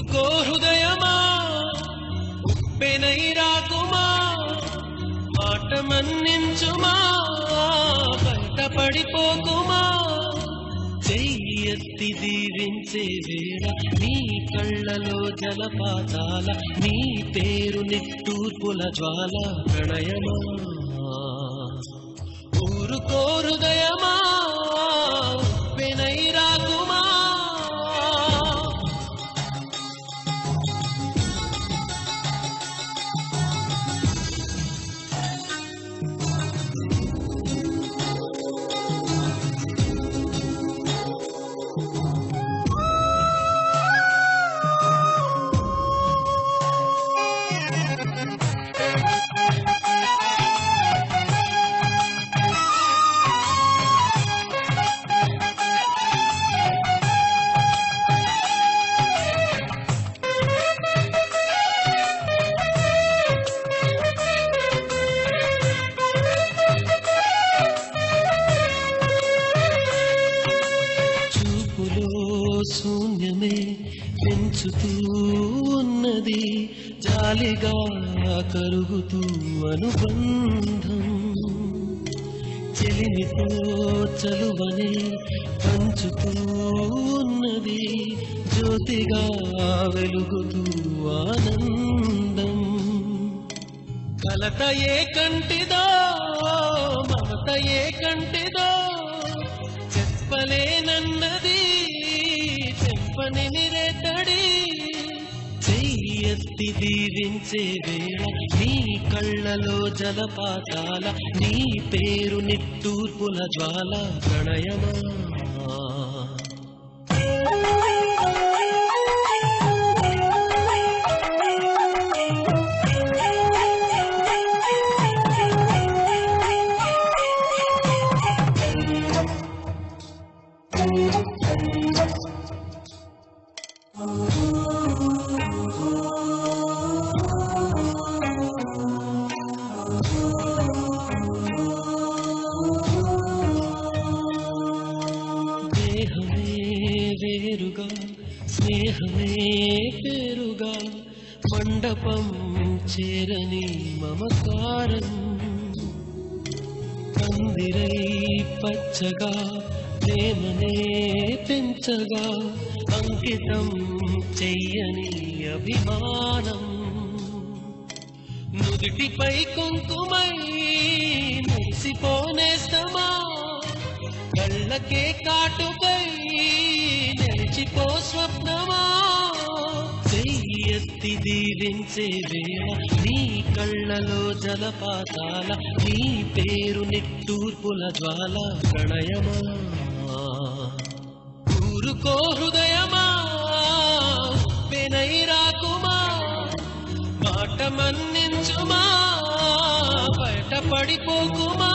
ఊరుకో హృదయమా ఉప్పెనై రాకుమా మాట మన్నించుమా బయటపడిపోకుమా చెయ్యి ఎత్తి దీవించే వేళ నీ కళ్ళలో జలపాతాల నీ పేరు నిట్టూర్పుల జ్వాల ప్రణయమా ఊరుకో హృదయమా ఉప్పెనై రాకుమా శూన్యమే పెంచుతూ ఉన్నది జాలిగా కరుగుతూ అనుబంధం చెలిమితో చలువనే పంచుతూ ఉన్నది జ్యోతిగా వెలుగుతూ ఆనందం కలత ఏ కంటిదో మమత ఏ కంటిదో చెప్పలేనన్నది చెప్పని నిరేతడి చెయ్యి ఎత్తి దీవించే వేళ నీ కళ్ళలో జలపాతాల నీ పేరు నిట్టూర్పుల జ్వాల ప్రణయమా వేరుగా స్నేహమే పేరుగా మండపం చేరని మమకారం కందిరై పచ్చగా ప్రేమనే పెంచగా అంకితం చెయ్యని అభిమానం నుదిటిపై కుంకుమై మురిసిపోనేస్తమా కళ్ళకే కాటుకై నిలిచిపో స్వప్నమా చెయ్యి ఎత్తి దీవించే వేళ నీ కళ్ళలో జలపాతాల నీ పేరు నిట్టూర్పుల జ్వాల ప్రణయమా ఊరుకో హృదయమా ఉప్పెనై రాకుమా మాట మన్నించుమా బయటపడిపోకుమా